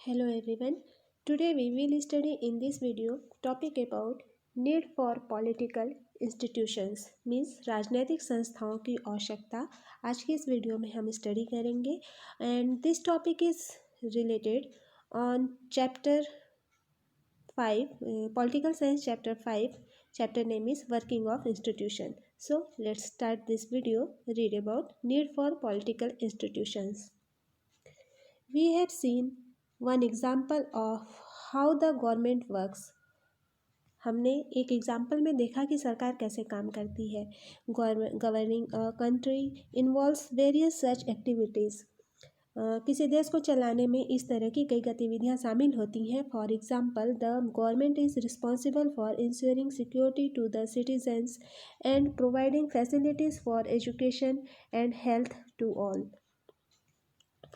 Hello everyone. Today we will study in this video topic about need for political institutions means राजनीतिक संस्थाओं की आवश्यकता। आज की इस वीडियो में हम स्टडी करेंगे and this topic is related on chapter 5 political science chapter 5 chapter name is working of institution. So let's start this video. Read about need for political institutions. We have seen one example of how the government works. हमने एक example में देखा कि सरकार कैसे काम करती है. Governing a country involves various such activities. किसी देश को चलाने में इस तरह की कई गतिविधियां शामिल होती हैं. For example, the government is responsible for ensuring security to the citizens and providing facilities for education and health to all.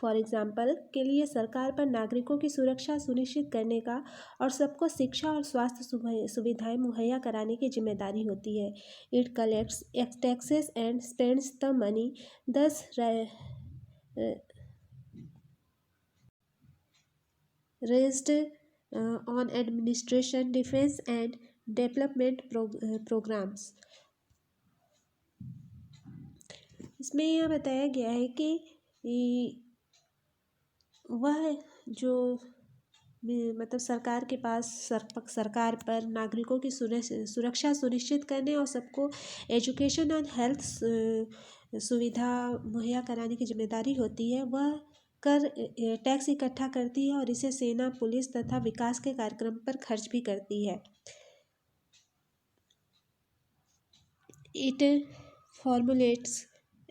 For example के लिए सरकार पर नागरिकों की सुरक्षा सुनिश्चित करने का और सबको शिक्षा और स्वास्थ्य सुविधाएं मुहैया कराने की जिम्मेदारी होती है. It collects taxes and spends the money thus raised on administration, defence and development programmes. इसमें यह बताया गया है कि वह जो मतलब सरकार के पास सरकार पर नागरिकों की सुरक्षा सुनिश्चित करने और सबको एजुकेशन और हेल्थ सुविधा मुहैया कराने की जिम्मेदारी होती है. वह कर टैक्स इकट्ठा करती है और इसे सेना, पुलिस तथा विकास के कार्यक्रम पर खर्च भी करती है. It formulates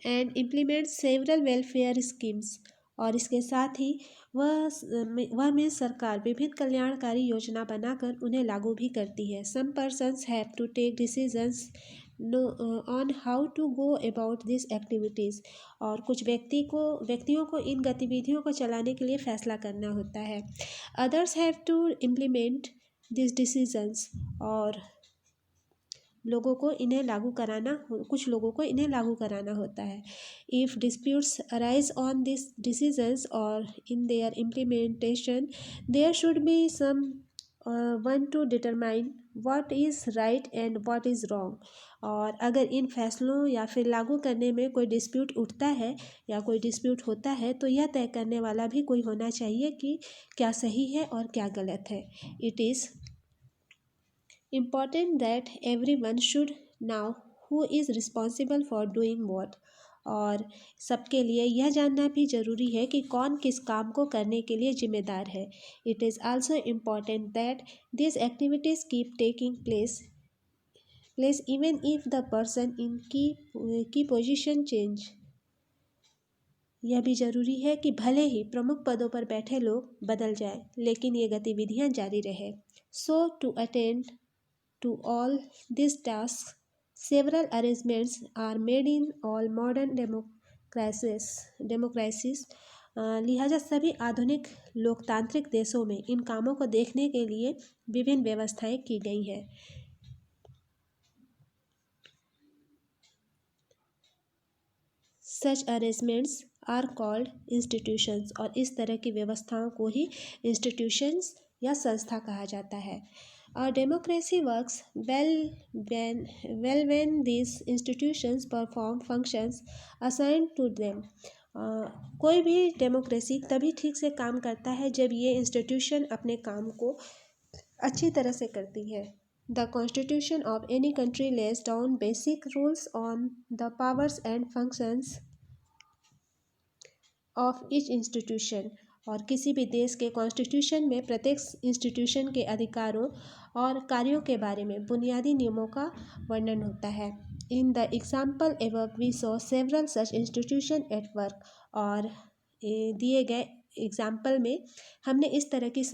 and implements several welfare schemes. और इसके साथ ही वह में सरकार विभिन्न कल्याणकारी योजना बनाकर उन्हें लागू भी करती है. Some persons have to take decisions on how to go about this activities. और कुछ व्यक्तियों को इन गतिविधियों को चलाने के लिए फैसला करना होता है. Others have to implement this decisions. और कुछ लोगों को इन्हें लागू कराना होता है. If disputes arise on this decisions और in their implementation, there should be someone to determine what is right and what is wrong. और अगर इन फैसलों या फिर लागू करने में कोई डिस्प्यूट उठता है या कोई डिस्प्यूट होता है तो यह तय करने वाला भी कोई होना चाहिए कि क्या सही है और क्या गलत है. It is important that everyone should know who is responsible for doing what. और सबके लिए यह जानना भी ज़रूरी है कि कौन किस काम को करने के लिए जिम्मेदार है. It is also important that this activities keep taking place even if the person in की पोजिशन चेंज. यह भी ज़रूरी है कि भले ही प्रमुख पदों पर बैठे लोग बदल जाए लेकिन ये गतिविधियां जारी रहे. So to attend to all these tasks, several arrangements are made in all modern democracies. लिहाजा सभी आधुनिक लोकतांत्रिक देशों में इन कामों को देखने के लिए विभिन्न व्यवस्थाएं की गई हैं. Such arrangements are called institutions. और इस तरह की व्यवस्थाओं को ही institutions या संस्था कहा जाता है. Our democracy works well when these institutions perform functions assigned to them. कोई भी डेमोक्रेसी तभी ठीक से काम करता है जब ये इंस्टीट्यूशन अपने काम को अच्छी तरह से करती है. The constitution of any country lays down basic rules on the powers and functions of each institution. और किसी भी देश के कॉन्स्टिट्यूशन में प्रत्येक इंस्टीट्यूशन के अधिकारों और कार्यों के बारे में बुनियादी नियमों का वर्णन होता है. In the example above we saw several such institution at work. और दिए गए एग्जाम्पल में हमने इस तरह की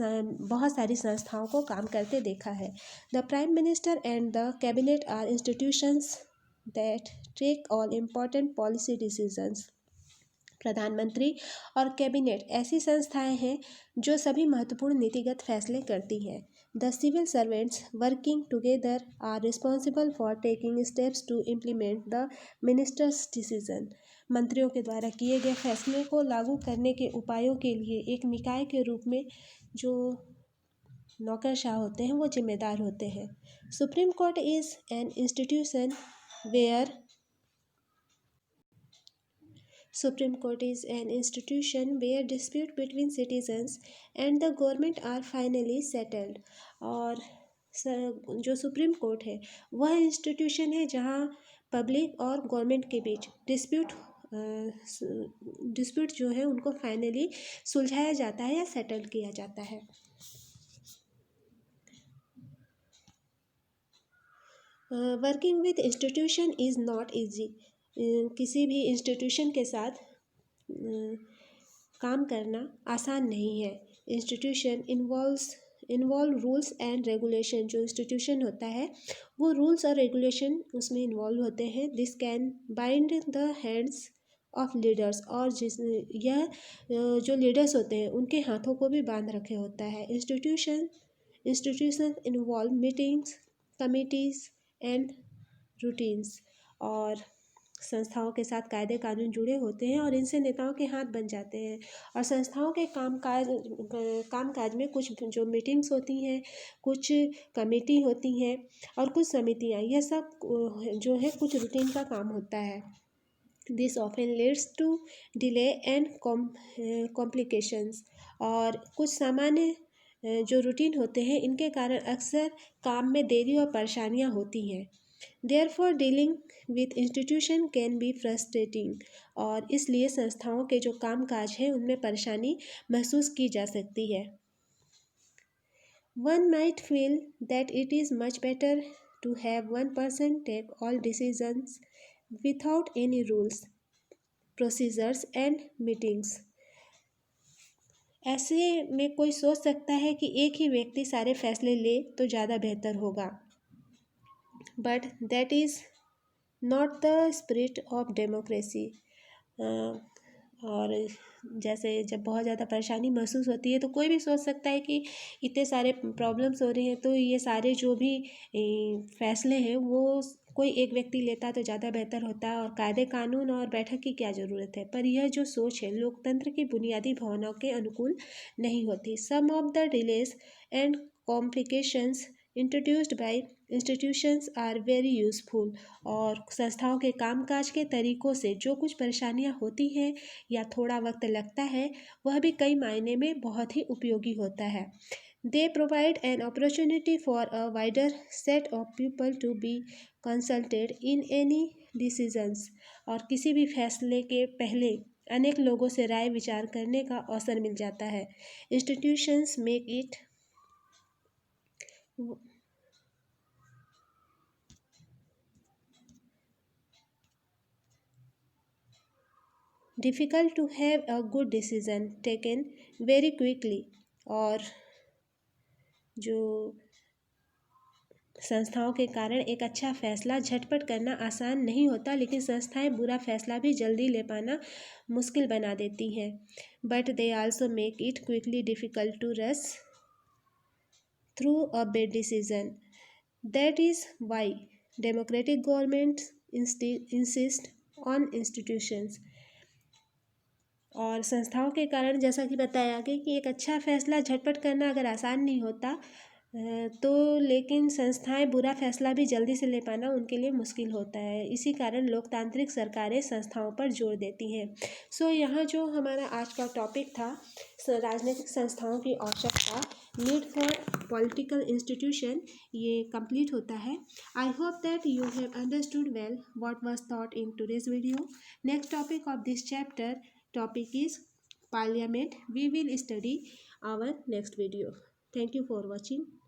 बहुत सारी संस्थाओं को काम करते देखा है. The prime minister and the cabinet are institutions that take all important policy decisions. प्रधानमंत्री और कैबिनेट ऐसी संस्थाएं हैं जो सभी महत्वपूर्ण नीतिगत फैसले करती हैं. The civil servants working together are responsible for taking steps to implement the ministers decision. मंत्रियों के द्वारा किए गए फैसले को लागू करने के उपायों के लिए एक निकाय के रूप में जो नौकरशाह होते हैं वो जिम्मेदार होते हैं। Supreme Court is an institution where Supreme Court is an institution where dispute between citizens and the government are finally settled। और जो सुप्रीम कोर्ट है वह इंस्टीट्यूशन है जहाँ पब्लिक और गवर्नमेंट के बीच डिस्प्यूट जो है उनको फाइनली सुलझाया जाता है या सेटल किया जाता है। Working with institution is not easy. किसी भी इंस्टीट्यूशन के साथ काम करना आसान नहीं है। Institution involve rules and regulation. जो इंस्टीट्यूशन होता है वो रूल्स और रेगुलेशन उसमें इन्वॉल्व होते हैं। This can bind the hands of leaders. और यह जो लीडर्स होते हैं उनके हाथों को भी बांध रखे होता है। Institution involve meetings, committees and routines. और संस्थाओं के साथ कायदे कानून जुड़े होते हैं और इनसे नेताओं के हाथ बन जाते हैं। और संस्थाओं के कामकाज में कुछ जो मीटिंग्स होती हैं, कुछ कमेटी होती हैं और कुछ समितियाँ, यह सब जो है कुछ रूटीन का काम होता है। This often leads to delay and complications. और कुछ सामान्य जो रूटीन होते हैं इनके कारण अक्सर काम में देरी और परेशानियाँ होती हैं। Therefore dealing with institution can be frustrating. और इसलिए संस्थाओं के जो काम काज हैं उनमें परेशानी महसूस की जा सकती है। One might feel that it is much better to have one person take all decisions without any rules, procedures and meetings. ऐसे में कोई सोच सकता है कि एक ही व्यक्ति सारे फैसले ले तो ज़्यादा बेहतर होगा, but that is not the spirit of democracy. और जैसे जब बहुत ज़्यादा परेशानी महसूस होती है तो कोई भी सोच सकता है कि इतने सारे प्रॉब्लम्स हो रहे हैं तो ये सारे जो भी फैसले हैं वो कोई एक व्यक्ति लेता तो ज़्यादा बेहतर होता और कायदे कानून और बैठक की क्या ज़रूरत है। पर यह जो सोच है लोकतंत्र की बुनियादी भावनाओं के अनुकूल नहीं होती। Some of the delays and complications introduced by institutions are very useful. और संस्थाओं के कामकाज के तरीक़ों से जो कुछ परेशानियां होती हैं या थोड़ा वक्त लगता है वह भी कई मायने में बहुत ही उपयोगी होता है। They provide an opportunity for a wider set of people to be consulted in any decisions. और किसी भी फैसले के पहले अनेक लोगों से राय विचार करने का अवसर मिल जाता है। Institutions make it difficult to have a good decision taken very quickly. और जो संस्थाओं के कारण एक अच्छा फ़ैसला झटपट करना आसान नहीं होता, लेकिन संस्थाएं बुरा फ़ैसला भी जल्दी ले पाना मुश्किल बना देती हैं। But they also make it quickly difficult to rush through a bad decision. That is why democratic government insist on institutions. और संस्थाओं के कारण जैसा कि बताया गया कि एक अच्छा फ़ैसला झटपट करना अगर आसान नहीं होता तो लेकिन संस्थाएं बुरा फ़ैसला भी जल्दी से ले पाना उनके लिए मुश्किल होता है। इसी कारण लोकतांत्रिक सरकारें संस्थाओं पर जोर देती हैं। सो यहाँ जो हमारा आज का टॉपिक था राजनीतिक संस्थाओं की आवश्यकता, नीड फॉर पॉलिटिकल इंस्टीट्यूशन, ये कंप्लीट होता है। I hope that you have understood well what was thought in today's video. Next topic of this chapter topic is parliament. We will study our next video. Thank you for watching.